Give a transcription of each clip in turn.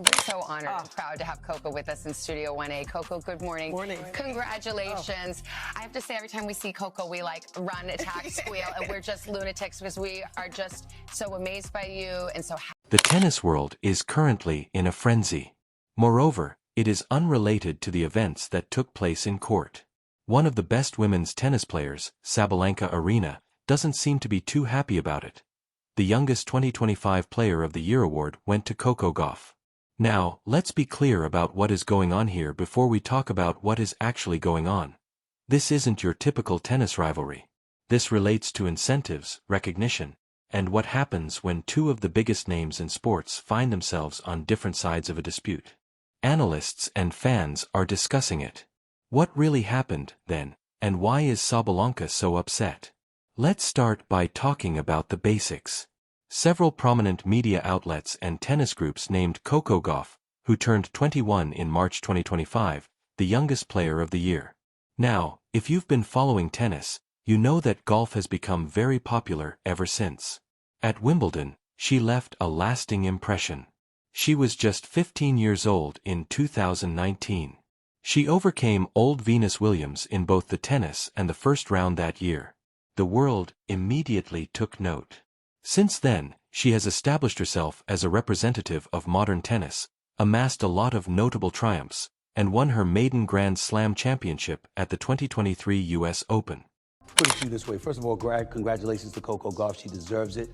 We're so honored and proud to have Coco with us in Studio 1A. Coco, good morning. Morning. Congratulations. I have to say, every time we see Coco, we like run, attack, squeal, and we're just lunatics because we are just so amazed by you and so happy. The tennis world is currently in a frenzy. Moreover, it is unrelated to the events that took place in court. One of the best women's tennis players, Sabalenka Aryna, doesn't seem to be too happy about it. The youngest 2025 Player of the Year award went to Coco Gauff. Now, let's be clear about what is going on here before we talk about what is actually going on. This isn't your typical tennis rivalry. This relates to incentives, recognition, and what happens when two of the biggest names in sports find themselves on different sides of a dispute. Analysts and fans are discussing it. What really happened, then, and why is Sabalenka so upset? Let's start by talking about the basics. Several prominent media outlets and tennis groups named Coco Gauff, who turned 21 in March 2025, the youngest player of the year. Now, if you've been following tennis, you know that Gauff has become very popular ever since. At Wimbledon, she left a lasting impression. She was just 15 years old in 2019. She overcame old Venus Williams in both the tennis and the first round that year. The world immediately took note. Since then, she has established herself as a representative of modern tennis, amassed a lot of notable triumphs, and won her maiden Grand Slam championship at the 2023 U.S. Open. Put it to you this way. First of all, congratulations to Coco Gauff. She deserves it.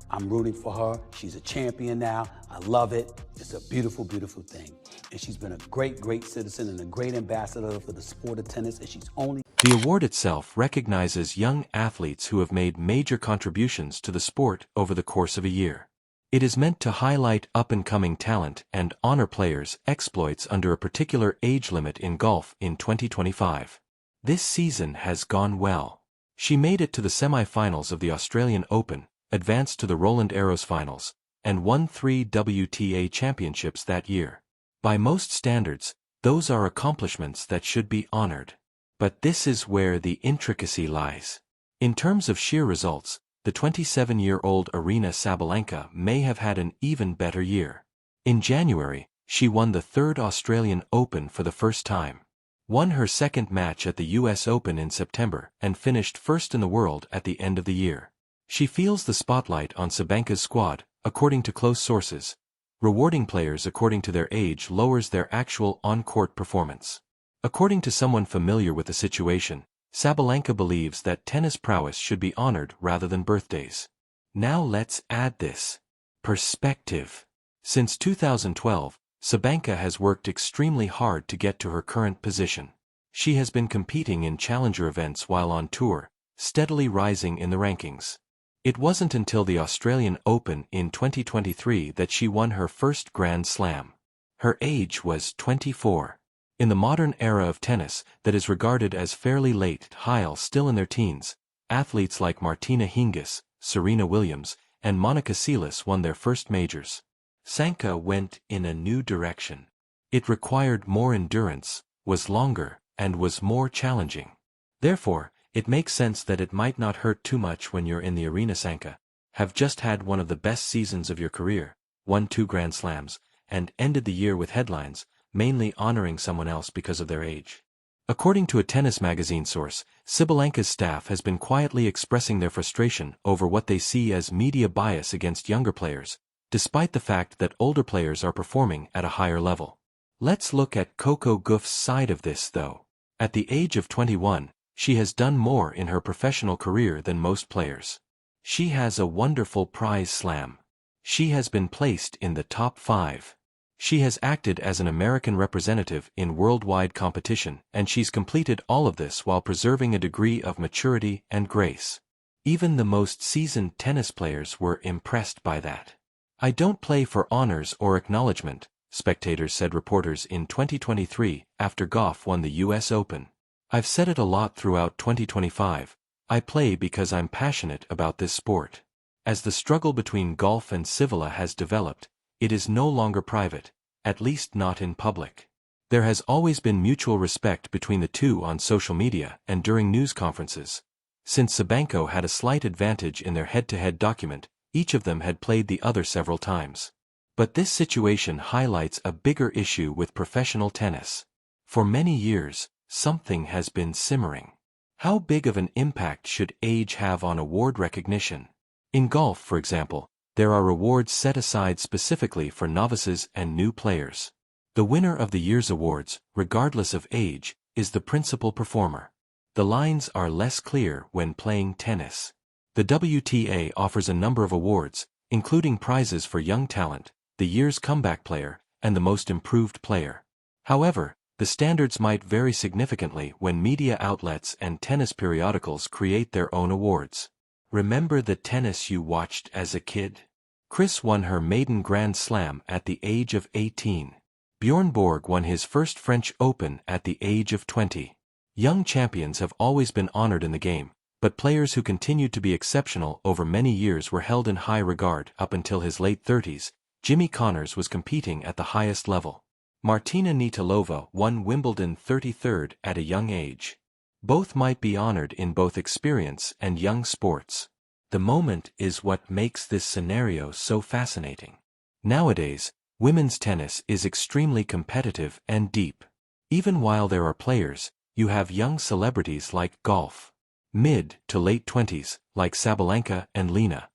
I'm rooting for her. She's a champion now. I love it. It's a beautiful, beautiful thing. And she's been a great, great citizen and a great ambassador for the sport of tennis, and she's only... The award itself recognizes young athletes who have made major contributions to the sport over the course of a year. It is meant to highlight up-and-coming talent and honor players' exploits under a particular age limit in golf in 2025. This season has gone well. She made it to the semi-finals of the Australian Open, advanced to the Roland Garros finals, and won 3 WTA championships that year. By most standards, those are accomplishments that should be honored. But this is where the intricacy lies. In terms of sheer results, the 27-year-old Aryna Sabalenka may have had an even better year. In January, she won the third Australian Open for the first time, won her second match at the US Open in September, and finished first in the world at the end of the year. She feels the spotlight on Sabalenka's squad, according to close sources. Rewarding players according to their age lowers their actual on-court performance. According to someone familiar with the situation, Sabalenka believes that tennis prowess should be honored rather than birthdays. Now let's add this perspective. Since 2012, Sabalenka has worked extremely hard to get to her current position. She has been competing in challenger events while on tour, steadily rising in the rankings. It wasn't until the Australian Open in 2023 that she won her first Grand Slam. Her age was 24. In the modern era of tennis that is regarded as fairly late, while still in their teens, athletes like Martina Hingis, Serena Williams, and Monica Seles won their first majors. Sabalenka went in a new direction. It required more endurance, was longer, and was more challenging. Therefore, it makes sense that it might not hurt too much when you're in the arena. Sabalenka have just had one of the best seasons of your career, won 2 Grand Slams, and ended the year with headlines, mainly honoring someone else because of their age. According to a tennis magazine source, Sabalenka's staff has been quietly expressing their frustration over what they see as media bias against younger players, despite the fact that older players are performing at a higher level. Let's look at Coco Gauff's side of this, though. At the age of 21, she has done more in her professional career than most players. She has a wonderful prize slam. She has been placed in the top 5. She has acted as an American representative in worldwide competition, and she's completed all of this while preserving a degree of maturity and grace. Even the most seasoned tennis players were impressed by that. "I don't play for honors or acknowledgement," spectators said reporters in 2023 after Gauff won the US Open. "I've said it a lot throughout 2025. I play because I'm passionate about this sport." As the struggle between Gauff and Sabalenka has developed, it is no longer private, at least not in public. There has always been mutual respect between the two on social media and during news conferences. Since Sabalenka had a slight advantage in their head-to-head document, each of them had played the other several times. But this situation highlights a bigger issue with professional tennis. For many years, something has been simmering. How big of an impact should age have on award recognition? In golf, for example, there are awards set aside specifically for novices and new players. The winner of the year's awards, regardless of age, is the principal performer. The lines are less clear when playing tennis. The WTA offers a number of awards, including prizes for young talent, the year's comeback player, and the most improved player. However, the standards might vary significantly when media outlets and tennis periodicals create their own awards. Remember the tennis you watched as a kid? Chris won her maiden Grand Slam at the age of 18. Bjorn Borg won his first French Open at the age of 20. Young champions have always been honored in the game, but players who continued to be exceptional over many years were held in high regard up until his late 30s. Jimmy Connors was competing at the highest level. Martina Navratilova won Wimbledon 33rd at a young age. Both might be honored in both experience and young sports. The moment is what makes this scenario so fascinating. Nowadays, women's tennis is extremely competitive and deep. Even while there are players, you have young celebrities like Gauff. Mid to late 20s, like Sabalenka and Lena.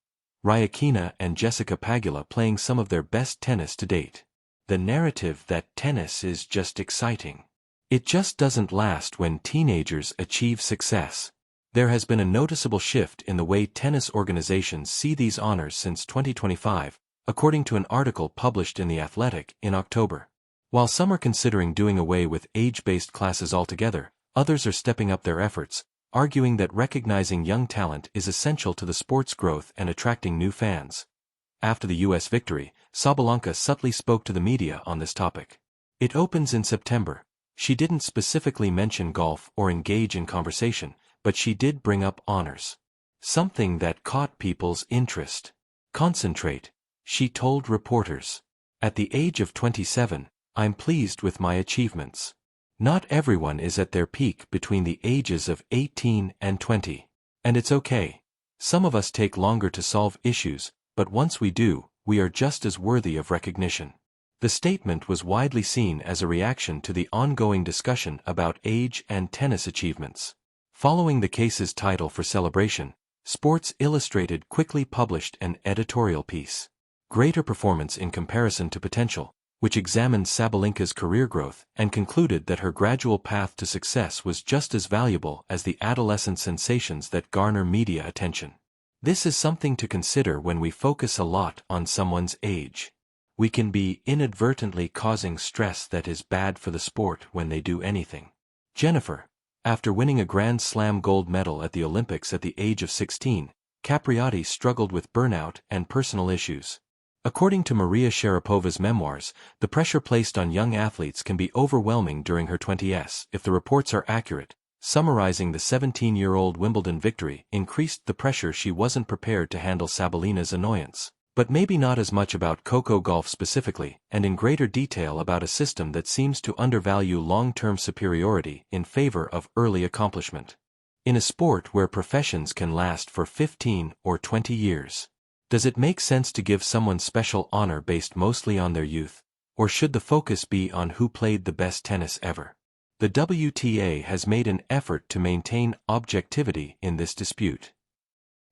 Rybakina and Jessica Pegula playing some of their best tennis to date. The narrative that tennis is just exciting. It just doesn't last when teenagers achieve success. There has been a noticeable shift in the way tennis organizations see these honors since 2025, according to an article published in The Athletic in October. While some are considering doing away with age-based classes altogether, others are stepping up their efforts, arguing that recognizing young talent is essential to the sport's growth and attracting new fans. After the U.S. victory, Sabalenka subtly spoke to the media on this topic. It opens in September. She didn't specifically mention golf or engage in conversation, but she did bring up honors. Something that caught people's interest. Concentrate, she told reporters. At the age of 27, I'm pleased with my achievements. Not everyone is at their peak between the ages of 18 and 20. And it's okay. Some of us take longer to solve issues, but once we do, we are just as worthy of recognition. The statement was widely seen as a reaction to the ongoing discussion about age and tennis achievements. Following the case's title for celebration, Sports Illustrated quickly published an editorial piece. Greater Performance in Comparison to Potential, which examined Sabalenka's career growth and concluded that her gradual path to success was just as valuable as the adolescent sensations that garner media attention. This is something to consider when we focus a lot on someone's age. We can be inadvertently causing stress that is bad for the sport when they do anything. Jennifer, after winning a Grand Slam gold medal at the Olympics at the age of 16, Capriati struggled with burnout and personal issues. According to Maria Sharapova's memoirs, the pressure placed on young athletes can be overwhelming during her 20s. If the reports are accurate, summarizing the 17-year-old Wimbledon victory increased the pressure she wasn't prepared to handle Sabalena's annoyance. But maybe not as much about Coco Gauff specifically, and in greater detail about a system that seems to undervalue long-term superiority in favor of early accomplishment. In a sport where professions can last for 15 or 20 years, does it make sense to give someone special honor based mostly on their youth, or should the focus be on who played the best tennis ever? The WTA has made an effort to maintain objectivity in this dispute.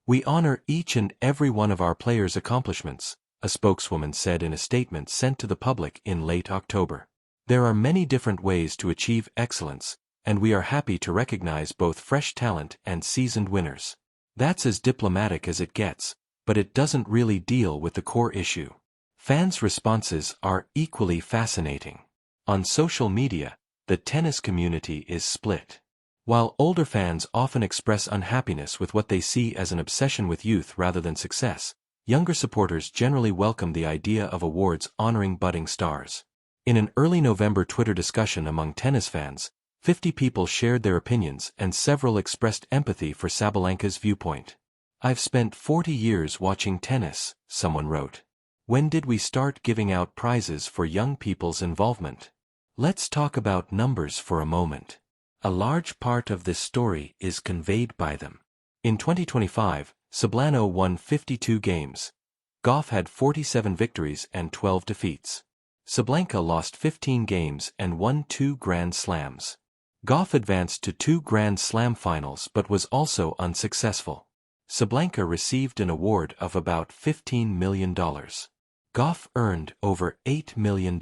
We honor each and every one of our players' accomplishments, a spokeswoman said in a statement sent to the public in late October. There are many different ways to achieve excellence, and we are happy to recognize both fresh talent and seasoned winners. That's as diplomatic as it gets, but it doesn't really deal with the core issue. Fans' responses are equally fascinating. On social media, the tennis community is split. While older fans often express unhappiness with what they see as an obsession with youth rather than success, younger supporters generally welcome the idea of awards honoring budding stars. In an early November Twitter discussion among tennis fans, 50 people shared their opinions and several expressed empathy for Sabalenka's viewpoint. I've spent 40 years watching tennis, someone wrote. When did we start giving out prizes for young people's involvement? Let's talk about numbers for a moment. A large part of this story is conveyed by them. In 2025, Sabalenka won 52 games. Gauff had 47 victories and 12 defeats. Sabalenka lost 15 games and won 2 Grand Slams. Gauff advanced to 2 Grand Slam finals but was also unsuccessful. Sabalenka received an award of about $15 million. Gauff earned over $8 million.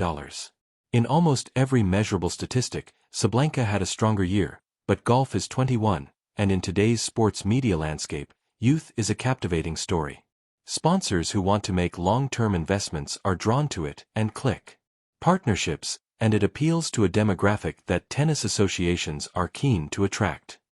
In almost every measurable statistic, Sabalenka had a stronger year, but Gauff is 21, and in today's sports media landscape, youth is a captivating story. Sponsors who want to make long-term investments are drawn to it and click. Partnerships, and it appeals to a demographic that tennis associations are keen to attract.